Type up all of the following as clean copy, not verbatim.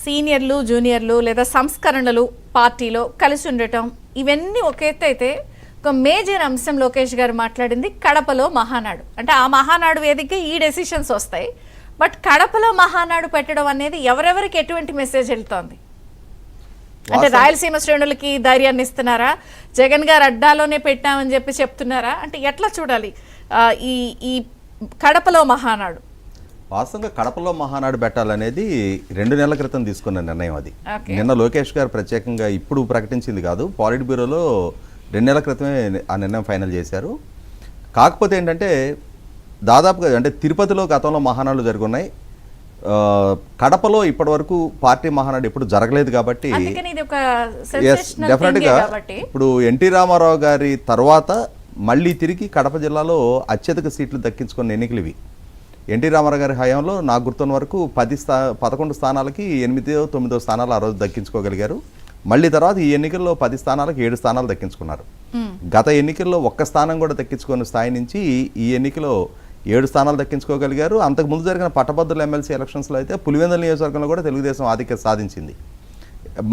సీనియర్లు జూనియర్లు లేదా సంస్కరణలు పార్టీలో కలిసి ఉండటం ఇవన్నీ ఒక ఎత్తు అయితే ఒక మేజర్ అంశం లోకేష్ గారు మాట్లాడింది కడపలో మహానాడు. అంటే ఆ మహానాడు వేదిక ఈ డెసిషన్స్ వస్తాయి. బట్ కడపలో మహానాడు పెట్టడం అనేది ఎవరెవరికి ఎటువంటి మెసేజ్ వెళ్తోంది? అంటే రాయలసీమ శ్రేణులకి ధైర్యాన్ని ఇస్తున్నారా? జగన్ గారు అడ్డాలోనే పెట్టామని చెప్పి చెప్తున్నారా? అంటే ఎట్లా చూడాలి ఈ కడపలో మహానాడు? వాస్తవంగా కడపలో మహానాడు పెట్టాలనేది 2 నెలల క్రితం తీసుకున్న నిర్ణయం. అది నిన్న లోకేష్ గారు ప్రత్యేకంగా ఇప్పుడు ప్రకటించింది కాదు, పాలిట్ బ్యూరోలో 2 నెలల క్రితమే ఆ నిర్ణయం ఫైనల్ చేశారు. కాకపోతే ఏంటంటే దాదాపుగా అంటే తిరుపతిలో గతంలో మహానాడులు జరుగున్నాయి, కడపలో ఇప్పటి వరకు పార్టీ మహానాడు ఎప్పుడు జరగలేదు కాబట్టి డెఫినెట్గా ఇప్పుడు ఎన్టీ రామారావు గారి తర్వాత మళ్ళీ తిరిగి కడప జిల్లాలో అత్యధిక సీట్లు దక్కించుకున్న ఎన్నికలు ఇవి. ఎన్టీ రామారావు గారి హయాంలో నాకు గుర్తున్న వరకు 11 స్థానాలకి 8-9 స్థానాలు ఆ రోజు దక్కించుకోగలిగారు. మళ్ళీ తర్వాత ఈ ఎన్నికల్లో 10 స్థానాలకు 7 స్థానాలు దక్కించుకున్నారు. గత ఎన్నికల్లో 1 స్థానం కూడా దక్కించుకున్న స్థాయి నుంచి ఈ ఎన్నికలో 7 స్థానాలు దక్కించుకోగలిగారు. అంతకుముందు జరిగిన పట్టభద్రుల ఎమ్మెల్సీ ఎలక్షన్స్లో అయితే పులివెందుల నియోజకవర్గంలో కూడా తెలుగుదేశం ఆధిక్యత సాధించింది.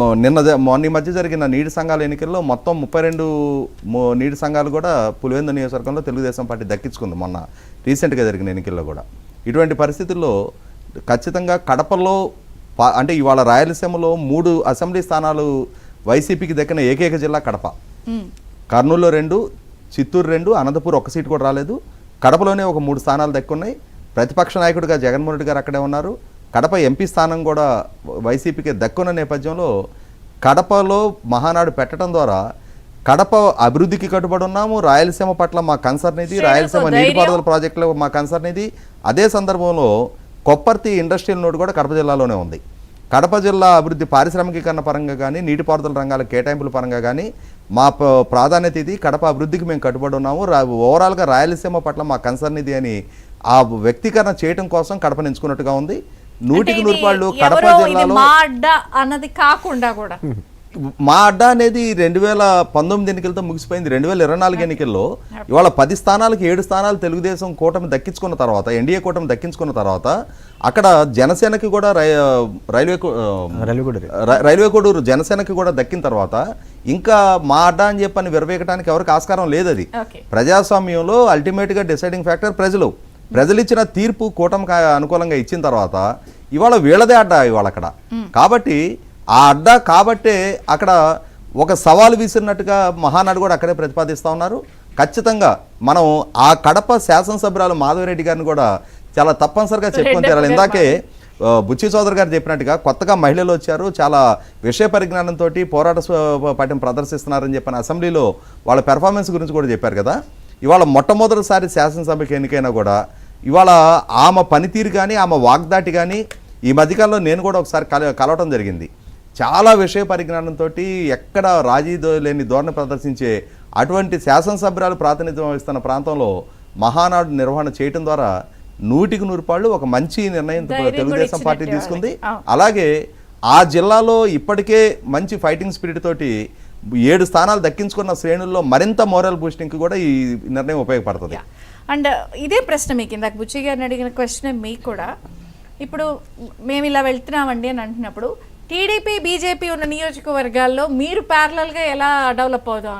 మొన్న మధ్య జరిగిన నీటి సంఘాల ఎన్నికల్లో మొత్తం 32 నీటి సంఘాలు కూడా పులివెందుల నియోజకవర్గంలో తెలుగుదేశం పార్టీ దక్కించుకుంది మొన్న రీసెంట్గా జరిగిన ఎన్నికల్లో కూడా. ఇటువంటి పరిస్థితుల్లో ఖచ్చితంగా కడపలో అంటే ఇవాళ రాయలసీమలో 3 అసెంబ్లీ స్థానాలు వైసీపీకి దక్కిన ఏకైక జిల్లా కడప. కర్నూలులో 2, చిత్తూరు 2, అనంతపూర్ 1 సీటు కూడా రాలేదు. కడపలోనే ఒక 3 స్థానాలు దక్కున్నాయి. ప్రతిపక్ష నాయకుడిగా జగన్మోహన్ రెడ్డి గారు అక్కడే ఉన్నారు. కడప ఎంపీ స్థానం కూడా వైసీపీకి దక్కున్న నేపథ్యంలో కడపలో మహానాడు పెట్టడం ద్వారా కడప అభివృద్ధికి కట్టుబడి ఉన్నాము, రాయలసీమ పట్ల మా కన్సర్న్ ఇది, రాయలసీమ నీటిపారుదల ప్రాజెక్టులో మా కన్సర్న్ ఇది. అదే సందర్భంలో కొప్పర్తి ఇండస్ట్రియల్ నోడ్ కూడా కడప జిల్లాలోనే ఉంది. కడప జిల్లా అభివృద్ధి పారిశ్రామికీకరణ పరంగా కానీ నీటిపారుదల రంగాల కేటాయింపుల పరంగా కానీ మా ప్రాధాన్యత ఇది, కడప అభివృద్ధికి మేము కట్టుబడి ఉన్నాము, ఓవరాల్గా రాయలసీమ పట్ల మా కన్సర్న్ ఇది అని ఆ వ్యక్తీకరణ చేయడం కోసం కడప ఎంచుకున్నట్టుగా ఉంది. 100% కడప జిల్లాలో అన్నది కాకుండా కూడా మా అడ్డా అనేది 2019 ఎన్నికలతో ముగిసిపోయింది. 2024 ఎన్నికల్లో ఇవాళ 10 స్థానాలకు 7 స్థానాలు తెలుగుదేశం కూటమి దక్కించుకున్న తర్వాత, ఎన్డీఏ కూటమి దక్కించుకున్న తర్వాత అక్కడ జనసేనకి కూడా రైల్వే కోడూరు జనసేనకి కూడా దక్కిన తర్వాత ఇంకా మా అడ్డా అని చెప్పని విరవేయడానికి ఎవరికి ఆస్కారం లేదు. అది ప్రజాస్వామ్యంలో అల్టిమేట్గా డిసైడింగ్ ఫ్యాక్టర్ ప్రజలు ఇచ్చిన తీర్పు కూటమికి అనుకూలంగా ఇచ్చిన తర్వాత ఇవాళ వీళ్ళదే అడ్డా ఇవాళ అక్కడ. కాబట్టి ఆ అడ్డా కాబట్టే అక్కడ ఒక సవాలు విసిరినట్టుగా మహానాడు కూడా అక్కడే ప్రతిపాదిస్తూ ఉన్నారు. ఖచ్చితంగా మనం ఆ కడప శాసనసభ్యురాలు మాధవరెడ్డి గారిని కూడా చాలా తప్పనిసరిగా చెప్పుకొని తీరాలి. ఇందాకే బుచ్చి చౌదరి గారు చెప్పినట్టుగా కొత్తగా మహిళలు వచ్చారు, చాలా విషయ పరిజ్ఞానంతో పోరాట పట్యం ప్రదర్శిస్తున్నారని చెప్పిన అసెంబ్లీలో వాళ్ళ పెర్ఫార్మెన్స్ గురించి కూడా చెప్పారు కదా. ఇవాళ మొట్టమొదటిసారి శాసనసభకి ఎన్నికైనా కూడా ఇవాళ ఆమె పనితీరు కానీ ఆమె వాగ్దాటి కానీ ఈ మధ్యకాలంలో నేను కూడా ఒకసారి కలవటం జరిగింది. చాలా విషయ పరిజ్ఞానంతో ఎక్కడ రాజీ లేని ధోరణి ప్రదర్శించే అటువంటి శాసనసభ్యురాలు ప్రాతినిధ్యం వహిస్తున్న ప్రాంతంలో మహానాడు నిర్వహణ చేయడం ద్వారా 100% ఒక మంచి నిర్ణయం తెలుగుదేశం పార్టీ తీసుకుంది. అలాగే ఆ జిల్లాలో ఇప్పటికే మంచి ఫైటింగ్ స్పిరిట్ తోటి 7 స్థానాలు దక్కించుకున్న శ్రేణుల్లో మరింత మోరల్ బూస్టింగ్కి కూడా ఈ నిర్ణయం ఉపయోగపడుతుంది. అండ్ ఇదే ప్రశ్న మీకు ఇందాక బుచ్చి గారిని అడిగిన క్వశ్చన్ మీకు కూడా, ఇప్పుడు మేము ఇలా వెళ్తున్నామండి అని అంటున్నప్పుడు టీడీపీ బీజేపీ ఉన్న నియోజకవర్గాల్లో మీరు ప్యారలల్గా ఎలా డెవలప్ అవుదాం?